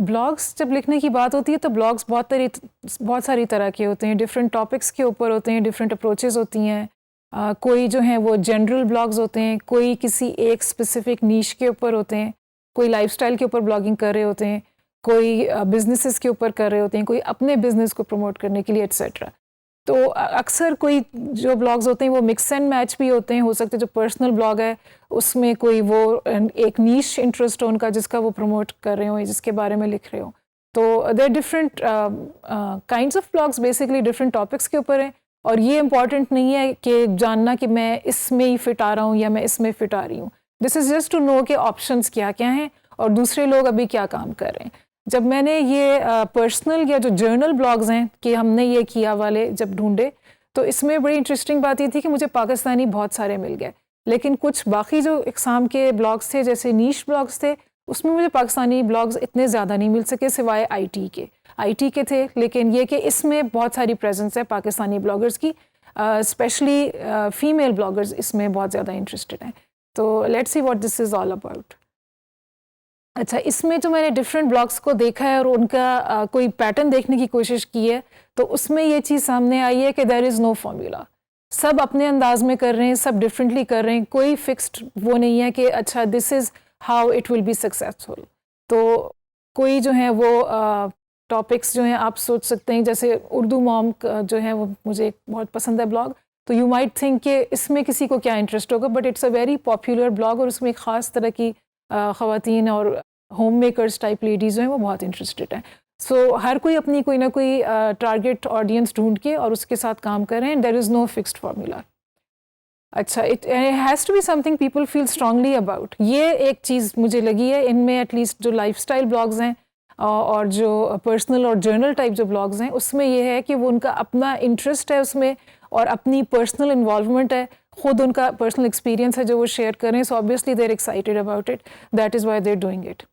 Blogs जब लिखने की बात होती है तो ब्लॉग्स बहुत सारी तरह के होते हैं, डिफरेंट टॉपिक्स के ऊपर होते हैं, डिफरेंट अप्रोचेस होती हैं। कोई जो हैं वो जनरल ब्लॉग्स होते हैं, कोई किसी एक स्पेसिफिक नीश के ऊपर होते हैं, कोई लाइफस्टाइल के ऊपर ब्लॉगिंग कर रहे होते हैं, कोई बिजनेसेस के ऊपर कर रहे होते हैं, कोई अपने बिजनेस को प्रमोट करने के लिए एट्सेट्रा। तो अक्सर कोई जो ब्लॉग्स होते हैं वो मिक्स एंड मैच भी होते हैं। हो सकते हैं जो पर्सनल ब्लॉग है उसमें कोई वो एक नीश इंटरेस्ट हो उनका जिसका वो प्रमोट कर रहे हो, जिसके बारे में लिख रहे हो। तो there different kinds of blogs, basically different topics के ऊपर हैं। और ये इम्पॉर्टेंट नहीं है कि जानना कि मैं इसमें ही फिट आ रहा हूँ या मैं इसमें फिट आ रही हूँ। This is just to know के ऑप्शंस क्या क्या हैं और दूसरे लोग अभी क्या काम कर रहे हैं। जब मैंने ये पर्सनल या जो जर्नल ब्लॉग्स हैं कि हमने ये किया वाले जब ढूंढे, तो इसमें बड़ी इंटरेस्टिंग बात ये थी कि मुझे पाकिस्तानी बहुत सारे मिल गए, लेकिन कुछ बाकी जो इकसाम के ब्लॉग्स थे जैसे नीश ब्लॉग्स थे उसमें मुझे पाकिस्तानी ब्लॉग्स इतने ज़्यादा नहीं मिल सके सिवाय आईटी के थे। लेकिन ये कि इसमें बहुत सारी प्रेजेंस है पाकिस्तानी ब्लॉगर्स की, स्पेशली फीमेल ब्लॉगर्स इसमें बहुत ज़्यादा इंटरेस्टेड हैं। तो let's see what this is all about. अच्छा, इसमें जो मैंने डिफरेंट ब्लॉग्स को देखा है और उनका कोई पैटर्न देखने की कोशिश की है, तो उसमें ये चीज़ सामने आई है कि देयर इज़ नो फॉर्मूला। सब अपने अंदाज में कर रहे हैं, सब डिफरेंटली कर रहे हैं, कोई फिक्स्ड वो नहीं है कि अच्छा this is how it will be successful. तो कोई जो है वो टॉपिक्स जो हैं आप सोच सकते हैं, जैसे उर्दू मॉम जो है वो मुझे बहुत पसंद है ब्लॉग, तो यू माइट थिंक कि इसमें किसी को क्या इंटरेस्ट होगा, but it's a very popular blog और उसमें एक ख़ास तरह की ख़वातीन और होम मेकर्स टाइप लेडीज़ जो हैं वो बहुत इंटरेस्टेड हैं। सो हर कोई अपनी कोई ना कोई टारगेट ऑडियंस ढूंढ के और उसके साथ काम कर रहे हैं। There is no fixed formula. अच्छा, it has to be something people feel strongly about. ये एक चीज़ मुझे लगी है इनमें, एटलीस्ट जो लाइफस्टाइल ब्लॉग्स हैं और जो पर्सनल और जर्नल टाइप जो ब्लॉग्स हैं उसमें ये है कि वो उनका अपना इंटरेस्ट है उसमें और अपनी पर्सनल इन्वॉल्वमेंट है, खुद उनका पर्सनल एक्सपीरियंस है जो वो शेयर करें। So obviously they are excited about it, that is why they are doing it.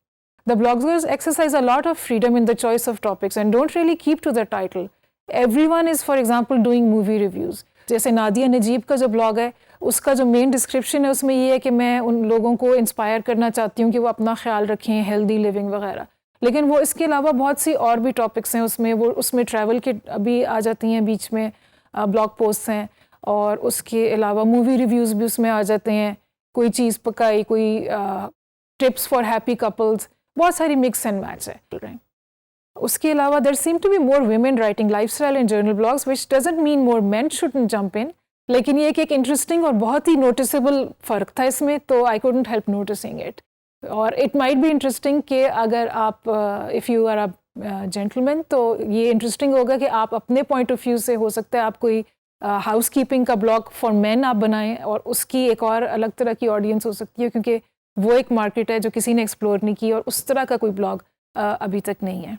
The bloggers exercise a lot of freedom in the choice of topics and don't really keep to the title. Everyone is, for example, doing movie reviews. जैसे नादिया नजीब का जो blog है उसका जो main description है उसमें ये है कि मैं उन लोगों को इंस्पायर करना चाहती हूँ कि वो अपना ख्याल रखें, हेल्दी लिविंग वगैरह। लेकिन वो इसके अलावा बहुत सी और भी टॉपिक्स हैं उसमें, वो उसमें ट्रैवल के अभी आ जाती हैं बीच में, ब्लॉग पोस्ट हैं, और उसके अलावा मूवी रिव्यूज़ भी उसमें आ जाते हैं। कोई चीज़ पकाई, कोई टिप्स फॉर हैप्पी कपल्स, बहुत सारी मिक्स एंड मैच है। उसके अलावा there seem to be more women writing lifestyle and journal blogs, which doesn't mean more men shouldn't jump in, लेकिन ये एक इंटरेस्टिंग और बहुत ही नोटिसेबल फ़र्क था इसमें, तो I couldn't help noticing it. और इट माइट बी इंटरेस्टिंग कि अगर आप if you are a gentleman, तो ये इंटरेस्टिंग होगा कि आप अपने पॉइंट ऑफ व्यू से, हो सकता है आप कोई हाउस कीपिंग का ब्लॉग फॉर मैन आप बनाएं और उसकी एक और अलग तरह की ऑडियंस हो सकती है, क्योंकि वो एक मार्केट है जो किसी ने एक्सप्लोर नहीं की और उस तरह का कोई ब्लॉग अभी तक नहीं है।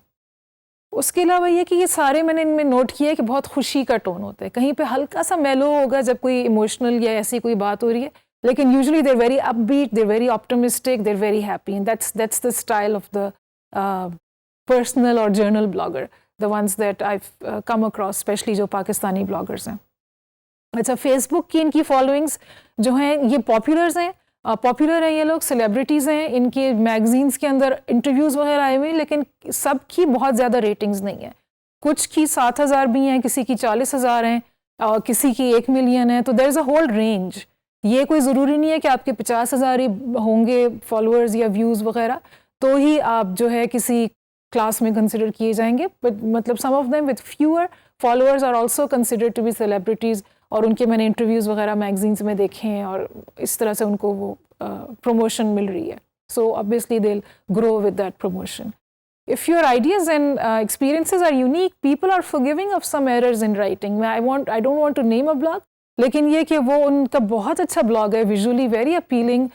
उसके अलावा ये कि ये सारे मैंने इनमें नोट किया है कि बहुत खुशी का टोन होता है, कहीं पे हल्का सा मेलो होगा जब कोई इमोशनल या ऐसी कोई बात हो रही है, लेकिन usually they're very upbeat, they're very optimistic, they're very happy, and that's the style of the personal और journal blogger, the ones that I come across, especially जो पाकिस्तानी ब्लॉगर्स हैं। अच्छा, फेसबुक की इनकी फॉलोइंग्स जो हैं ये पॉपुलर है, ये लोग सेलिब्रिटीज़ हैं, इनके मैगजीन्स के अंदर इंटरव्यूज़ वगैरह आए हुए हैं, लेकिन सब की बहुत ज़्यादा रेटिंग्स नहीं है। कुछ की 7,000 भी हैं, किसी की 40,000 हैं और किसी की 1 मिलियन है, तो there is a whole range. ये कोई ज़रूरी नहीं है कि आपके 50,000 ही होंगे फॉलोअर्स या व्यूज़ वगैरह तो ही आप जो है किसी क्लास में कंसिडर किए जाएंगे, बट मतलब some of them with fewer followers are also considered to be celebrities, और उनके मैंने इंटरव्यूज़ वगैरह मैगजीन्स में देखे हैं और इस तरह से उनको वो प्रमोशन मिल रही है। सो obviously they will grow with that promotion. If your ideas and experiences are unique, people are forgiving of some errors in writing. I don't want to name a blog, लेकिन ये कि वो उनका बहुत अच्छा ब्लॉग है, विजुअली वेरी अपीलिंग,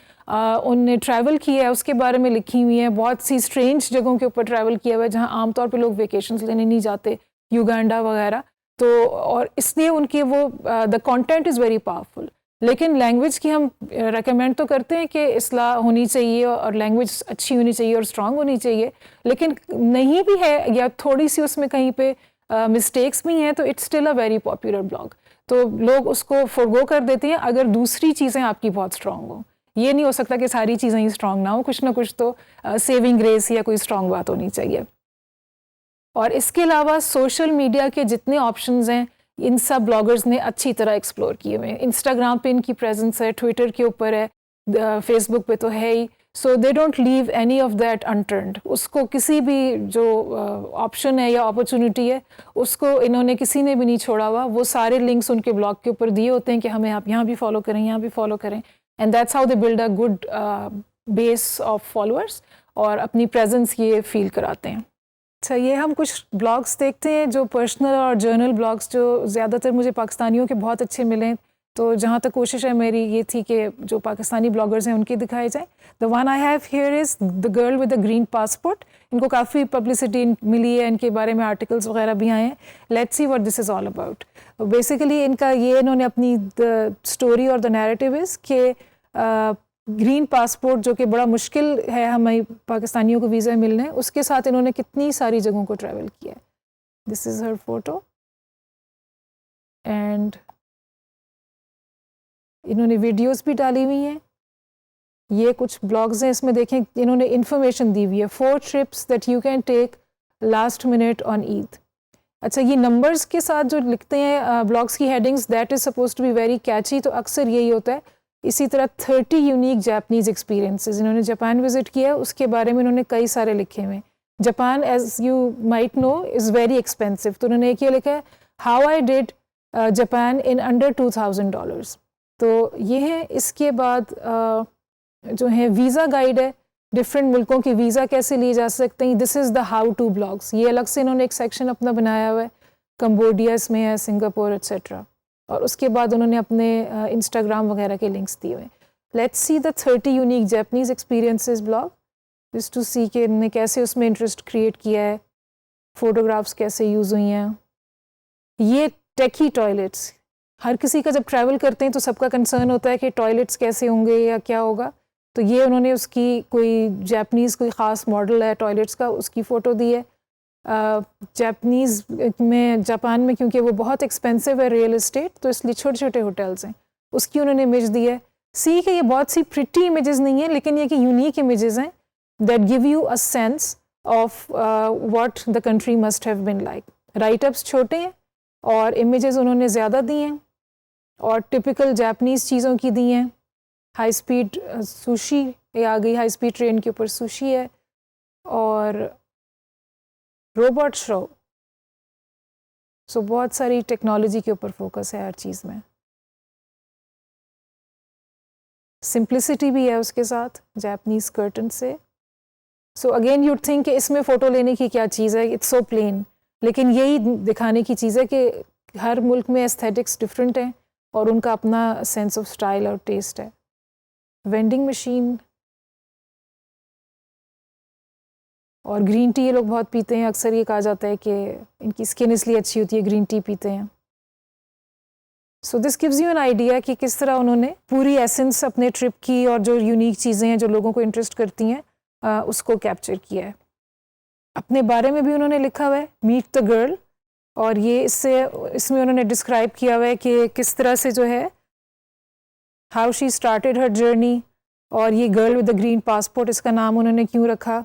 उनने travel किया है, उसके बारे में लिखी हुई है, बहुत सी स्ट्रेंज जगहों के ऊपर ट्रैवल किया हुआ है जहाँ आमतौर पे लोग वेकेशंस लेने नहीं जाते, युगांडा वगैरह। तो और इसलिए उनके वो the content is very powerful. लेकिन लैंग्वेज की हम रेकमेंड तो करते हैं कि इस्लाह होनी चाहिए और लैंग्वेज अच्छी होनी चाहिए और स्ट्रांग होनी चाहिए, लेकिन नहीं भी है या थोड़ी सी उसमें कहीं पे मिस्टेक्स भी हैं तो it's still a very popular blog. तो लोग उसको फॉरगो कर देते हैं अगर दूसरी चीज़ें आपकी बहुत स्ट्रांग हो। ये नहीं हो सकता कि सारी चीज़ें ही स्ट्रॉन्ग ना हो, कुछ ना कुछ तो सेविंग ग्रेस या कोई स्ट्रॉन्ग बात होनी चाहिए। और इसके अलावा सोशल मीडिया के जितने ऑप्शंस हैं इन सब ब्लॉगर्स ने अच्छी तरह एक्सप्लोर किए हुए हैं। इंस्टाग्राम पे इनकी प्रेजेंस है, ट्विटर के ऊपर है, फेसबुक पे तो है ही। So they don't leave any of that unturned. उसको किसी भी जो ऑप्शन है या अपॉर्चुनिटी है उसको इन्होंने किसी ने भी नहीं छोड़ा हुआ। वो सारे लिंक्स उनके ब्लॉग के ऊपर दिए होते हैं कि हमें आप यहाँ भी फॉलो करें, यहाँ भी फॉलो करें, and that's how they build a good base of followers और अपनी प्रेजेंस ये फील कराते हैं। अच्छा, ये हम कुछ ब्लॉग्स देखते हैं जो पर्सनल और जर्नल ब्लॉग्स जो ज़्यादातर मुझे पाकिस्तानियों के बहुत अच्छे मिले। तो जहाँ तक कोशिश है मेरी ये थी कि जो पाकिस्तानी ब्लॉगर्स हैं उनके दिखाए जाएं। The one I have here is the girl with the green passport. इनको काफ़ी पब्लिसिटी मिली है, इनके बारे में आर्टिकल्स वगैरह भी आए हैं। Let's see what this is all about. Basically इनका ये इन्होंने अपनी द स्टोरी और द नैरेटिव इज़ कि ग्रीन पासपोर्ट जो कि बड़ा मुश्किल है हमें पाकिस्तानियों को वीज़ा मिलने, उसके साथ इन्होंने कितनी सारी जगहों को ट्रैवल किया है। This is her photo and इन्होंने वीडियोस भी डाली हुई हैं। ये कुछ ब्लॉग्स हैं, इसमें देखें इन्होंने इन्फॉर्मेशन दी हुई है, 4 trips that you can take last minute on Eid. अच्छा, ये नंबर्स के साथ जो लिखते हैं ब्लॉग्स की headings, that is suppose to be very catchy, तो अक्सर यही होता है। इसी तरह 30 यूनिक जापानीज़ एक्सपीरियंसेस, इन्होंने जापान विज़िट किया, उसके बारे में इन्होंने कई सारे लिखे हुए हैं। Japan as you might know is very expensive, तो उन्होंने एक ये लिखा है, how I did Japan in under $2000। तो ये है। इसके बाद जो है वीज़ा गाइड है, डिफरेंट मुल्कों के वीज़ा कैसे लिए जा सकते हैं। This is the how to blogs, ये अलग से इन्होंने एक सेक्शन अपना बनाया हुआ है। कंबोडिया इसमें है, सिंगापुर एक्सेट्रा। और उसके बाद उन्होंने अपने इंस्टाग्राम वगैरह के लिंक्स दिए हुए। Let's see the 30 unique Japanese experiences blog, just to see कि इन्होंने कैसे उसमें इंटरेस्ट क्रिएट किया है, फ़ोटोग्राफ्स कैसे यूज़ हुई हैं। ये टेकी टॉयलेट्स, हर किसी का जब ट्रैवल करते हैं तो सबका कंसर्न होता है कि टॉयलेट्स कैसे होंगे या क्या होगा। तो ये उन्होंने उसकी कोई जापानीज़ कोई ख़ास मॉडल है टॉयलेट्स का, उसकी फ़ोटो दी है। जापानीज़ में, जापान में क्योंकि वो बहुत एक्सपेंसिव है रियल इस्टेट, तो इसलिए छोटे छोटे होटल्स हैं, उसकी उन्होंने इमेज दी है। सी कि ये बहुत सी प्रिटी इमेजेस नहीं है, लेकिन ये कि यूनिक इमेजेस हैं that give you a sense of what the country must have been like. Write ups छोटे हैं और इमेजेस उन्होंने ज़्यादा दी हैं और टिपिकल जापानीज़ चीज़ों की दी हैं। हाई स्पीड सुशी ये आ गई, हाई स्पीड ट्रेन के ऊपर सुशी है और रोबोट शो। सो बहुत सारी टेक्नोलॉजी के ऊपर फोकस है हर चीज़ में। सिंप्लिसिटी भी है उसके साथ जापानीज़ कर्टन से। सो अगेन यूड थिंक कि इसमें फ़ोटो लेने की क्या चीज़ है, इट्स सो प्लेन, लेकिन यही दिखाने की चीज़ है कि हर मुल्क में एस्थेटिक्स डिफरेंट हैं और उनका अपना सेंस ऑफ स्टाइल और टेस्ट है। वेंडिंग मशीन और ग्रीन टी ये लोग बहुत पीते हैं। अक्सर ये कहा जाता है कि इनकी स्किन इसलिए अच्छी होती है, ग्रीन टी पीते हैं। So this gives you an idea कि किस तरह उन्होंने पूरी एसेंस अपने ट्रिप की और जो यूनिक चीज़ें हैं जो लोगों को इंटरेस्ट करती हैं उसको कैप्चर किया है। अपने बारे में भी उन्होंने लिखा हुआ है, मीट द गर्ल, और ये इसमें उन्होंने डिस्क्राइब किया हुआ है कि किस तरह से जो है how she started her journey, और ये girl with the green passport इसका नाम उन्होंने क्यों रखा,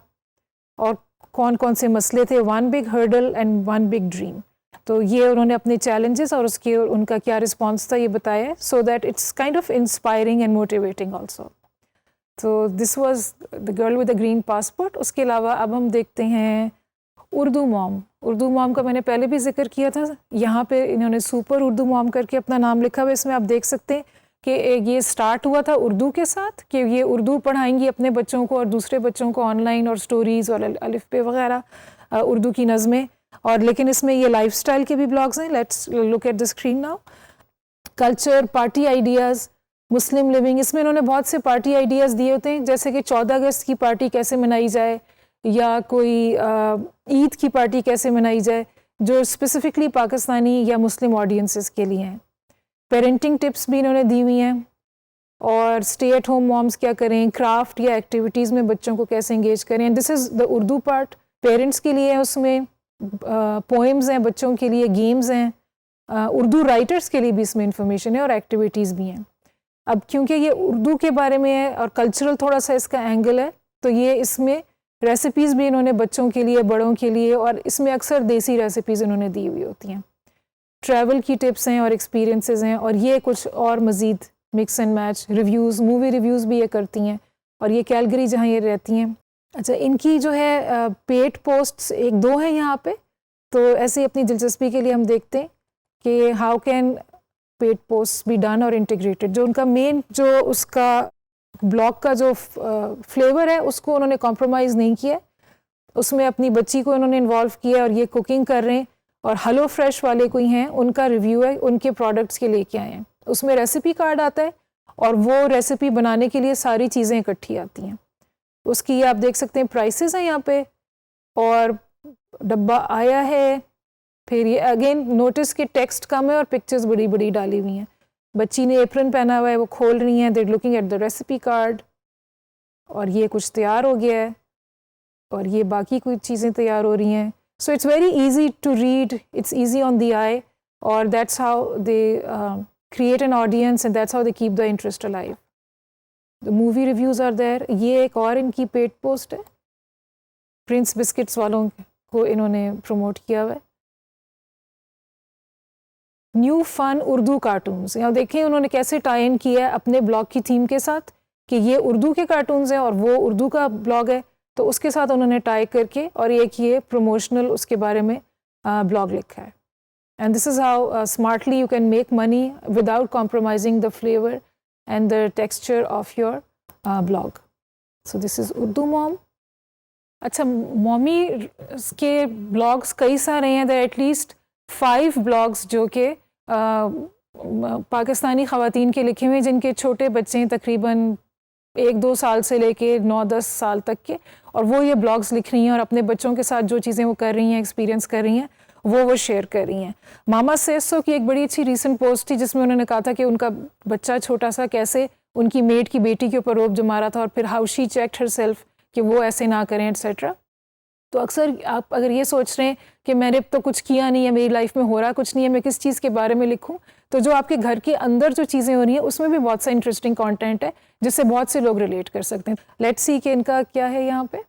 और कौन कौन से मसले थे, 1 big hurdle and 1 big dream. तो ये उन्होंने अपने चैलेंजेस और उनका क्या रिस्पॉन्स था ये बताया है, so that it's kind of inspiring and motivating also. तो this was the girl with the green passport. उसके अलावा अब हम देखते हैं उर्दू मॉम। उर्दू मॉम का मैंने पहले भी जिक्र किया था, यहाँ पे इन्होंने सुपर उर्दू मॉम करके अपना नाम लिखा हुआ है। इसमें आप देख सकते हैं कि ये स्टार्ट हुआ था उर्दू के साथ कि ये उर्दू पढ़ाएंगी अपने बच्चों को और दूसरे बच्चों को ऑनलाइन, और स्टोरीज़ और अलिफ पे वगैरह उर्दू की नज़में, और लेकिन इसमें ये लाइफस्टाइल के भी ब्लॉग्स हैं। Let's look at the screen now. Culture, party ideas, Muslim living, इसमें इन्होंने बहुत से पार्टी आइडियाज़ दिए होते हैं, जैसे कि 14 अगस्त की पार्टी कैसे मनाई जाए या कोई ईद की पार्टी कैसे मनाई जाए, जो स्पेसिफ़िकली पाकिस्तानी या मुस्लिम ऑडियंसेस के लिए हैं। पेरेंटिंग टिप्स भी इन्होंने दी हुई हैं, और स्टे एट होम मॉम्स क्या करें, क्राफ्ट या एक्टिविटीज़ में बच्चों को कैसे इंगेज करें। This is the Urdu part, parents के लिए है, उसमें पोएम्स हैं बच्चों के लिए, गेम्स हैं, उर्दू राइटर्स के लिए भी इसमें इंफॉर्मेशन है और एक्टिविटीज़ भी हैं। अब क्योंकि ये उर्दू के बारे में है और कल्चरल थोड़ा सा इसका एंगल है, तो ये इसमें रेसिपीज़ भी इन्होंने बच्चों के लिए, बड़ों के लिए, और इसमें अक्सर देसी रेसिपीज़ इन्होंने दी हुई होती हैं। ट्रैवल की टिप्स हैं और एक्सपीरियंसेस हैं, और ये कुछ और मज़ीद mix and match reviews, movie reviews भी ये करती हैं, और ये कैलगरी जहाँ ये रहती हैं। अच्छा, इनकी जो है पेड पोस्ट्स 1-2 हैं यहाँ पे, तो ऐसे अपनी दिलचस्पी के लिए हम देखते हैं कि how can paid post be done और इंटीग्रेटेड। जो उनका मेन जो उसका ब्लॉग का जो फ्लेवर है उसको उन्होंने कॉम्प्रोमाइज़ नहीं किया, उसमें अपनी बच्ची को उन्होंने इन्वॉल्व किया, और ये कुकिंग कर रहे हैं, और हेलो फ्रेश वाले कोई हैं, उनका रिव्यू है, उनके प्रोडक्ट्स के लेके आए हैं। उसमें रेसिपी कार्ड आता है और वो रेसिपी बनाने के लिए सारी चीज़ें इकट्ठी आती हैं। उसकी आप देख सकते हैं प्राइसेस हैं यहाँ पे, और डब्बा आया है। फिर ये अगेन नोटिस कि टेक्स्ट कम है और पिक्चर्स बड़ी बड़ी डाली हुई हैं। बच्ची ने एप्रन पहना हुआ है, वो खोल रही हैं, they're looking at the recipe card, और ये कुछ तैयार हो गया है, और ये बाकी कुछ चीज़ें तैयार हो रही हैं। So it's very easy to read, it's easy on the eye, और that's how they create an audience and that's how they keep the interest alive. The movie reviews are there. ये एक और इनकी पेड पोस्ट है, Prince biscuits वालों को इन्होंने promote किया हुआ है। न्यू फन उर्दू कार्टून्स, यहाँ देखें उन्होंने कैसे टाई इन किया है अपने ब्लॉग की थीम के साथ, कि ये उर्दू के कार्टून्स हैं और वो उर्दू का ब्लॉग है, तो उसके साथ उन्होंने टाई करके और एक ये प्रमोशनल उसके बारे में ब्लॉग लिखा है। And this is how smartly you can make money without compromising the flavor and the texture of your blog. So this is Urdu Mom. अच्छा, मॉमी के ब्लॉग्स कई सारे हैं, there are at least 5 blogs जो कि पाकिस्तानी ख़वातीन के लिखे हुए हैं, जिनके छोटे बच्चे हैं तकरीबन 1-2 साल से लेके 9-10 साल तक के, और वो ये ब्लॉग्स लिख रही हैं और अपने बच्चों के साथ जो चीज़ें वो कर रही हैं, एक्सपीरियंस कर रही हैं, वो शेयर कर रही हैं। मामा सेज सो की एक बड़ी अच्छी रीसेंट पोस्ट थी जिसमें उन्होंने कहा था कि उनका बच्चा छोटा सा कैसे उनकी मेड की बेटी के ऊपर रोब जमा रहा था, और फिर हाउ शी चेक्ड हरसेल्फ कि वो ऐसे ना करें एटसेट्रा। तो अक्सर आप अगर ये सोच रहे हैं कि मैंने तो कुछ किया नहीं है, मेरी लाइफ में हो रहा कुछ नहीं है, मैं किस चीज़ के बारे में लिखूं, तो जो आपके घर के अंदर जो चीज़ें हो रही हैं उसमें भी बहुत सा इंटरेस्टिंग कंटेंट है जिससे बहुत से लोग रिलेट कर सकते हैं। लेट्स सी कि इनका क्या है यहाँ पे।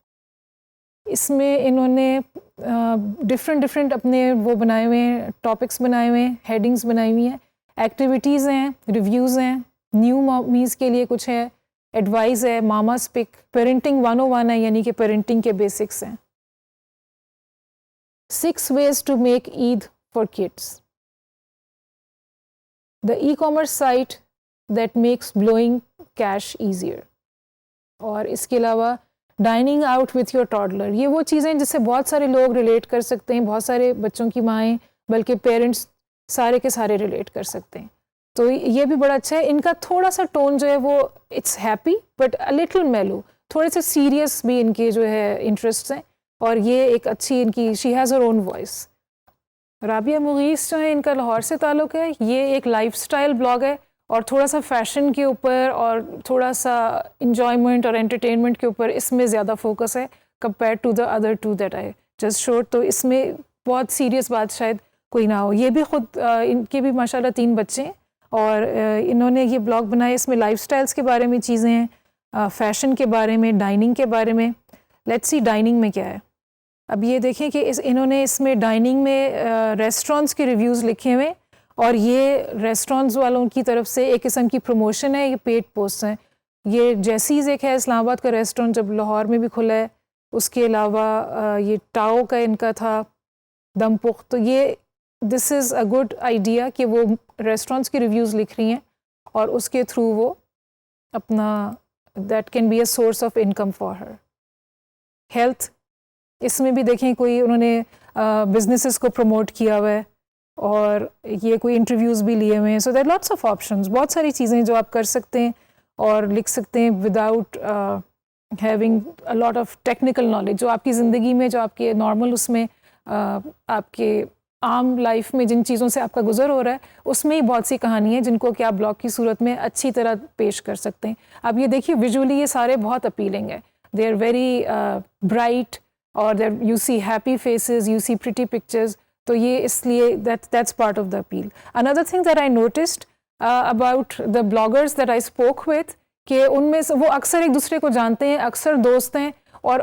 इसमें इन्होंने डिफरेंट अपने वो बनाए हुए हैं, टॉपिक्स बनाए हुए हैं, हेडिंग्स बनाई हुई हैं, एक्टिविटीज़ हैं, रिव्यूज़ हैं, न्यू मॉमीज़ के लिए कुछ है, एडवाइस है, मामास पिक, पेरेंटिंग 101 है, यानी कि पेरेंटिंग के बेसिक्स हैं। 6 ways to make Eid for kids. The e-commerce site that makes blowing cash easier. और इसके अलावा dining out with your toddler, ये वो चीज़ें जिससे बहुत सारे लोग रिलेट कर सकते हैं, बहुत सारे बच्चों की माएँ बल्कि पेरेंट्स सारे के सारे रिलेट कर सकते हैं। तो ये भी बड़ा अच्छा है। इनका थोड़ा सा टोन जो है वो it's happy but a little मेलो, थोड़े से सीरियस भी इनके जो है इंटरेस्ट्स हैं, और ये एक अच्छी इनकी she has her own voice. Rabia Mughees जो है इनका लाहौर से ताल्लुक़ है, ये एक लाइफस्टाइल ब्लॉग है और थोड़ा सा फैशन के ऊपर और थोड़ा सा इंजॉयमेंट और एंटरटेनमेंट के ऊपर इसमें ज़्यादा फोकस है compare to the other 2 that I just showed. तो इसमें बहुत सीरियस बात शायद कोई ना हो। ये भी खुद इनके भी माशाल्लाह 3 बच्चे हैं और इन्होंने ये ब्लॉग बनाए, इसमें लाइफस्टाइल्स के बारे में चीज़ें हैं, फ़ैशन के बारे में, डाइनिंग के बारे में। लेट्स सी डाइनिंग में क्या है। अब ये देखें कि इन्होंने इसमें डाइनिंग में रेस्टोरेंट्स के रिव्यूज़ लिखे हुए, और ये रेस्टोरेंट्स वालों की तरफ से एक किस्म की प्रमोशन है, ये पेड पोस्ट हैं। ये जैसीज़ एक है इस्लामाबाद का रेस्टोरेंट, जब लाहौर में भी खुला है। उसके अलावा ये टाओ का इनका था दमपुख। तो ये this is a good idea कि वो रेस्टोरेंट्स के रिव्यूज़ लिख रही हैं और उसके थ्रू वो अपना that can be a source of income for her. Health, इसमें भी देखें कोई उन्होंने बिजनेसेस को प्रमोट किया हुआ है और ये कोई इंटरव्यूज़ भी लिए हुए हैं। So there lots of options, बहुत सारी चीज़ें जो आप कर सकते हैं और लिख सकते हैं without having a lot of technical knowledge. जो आपकी ज़िंदगी में, जो आपके नॉर्मल उसमें आपके आम लाइफ में जिन चीज़ों से आपका गुजर हो रहा है, उसमें ही बहुत सी कहानी है जिनको कि आप ब्लॉग की सूरत में अच्छी तरह पेश कर सकते हैं। अब ये देखिए विजुअली ये सारे बहुत अपीलिंग है, दे आर वेरी ब्राइट और there you see happy faces, you see pretty pictures. तो ये इसलिए that's part of the appeal. Another thing that I noticed, about the bloggers that I spoke with कि उनमें से वो अक्सर एक दूसरे को जानते हैं, अक्सर दोस्त हैं, और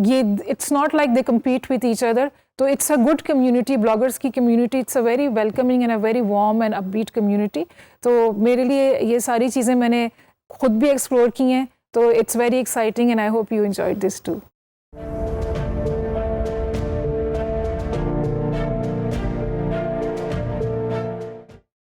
ये it's not like they compete with each other. तो it's a good community, bloggers की community. It's a very welcoming and a very warm and upbeat community. तो मेरे लिए ये सारी चीज़ें मैंने खुद भी एक्सप्लोर की हैं. तो it's very exciting and I hope you enjoyed this to.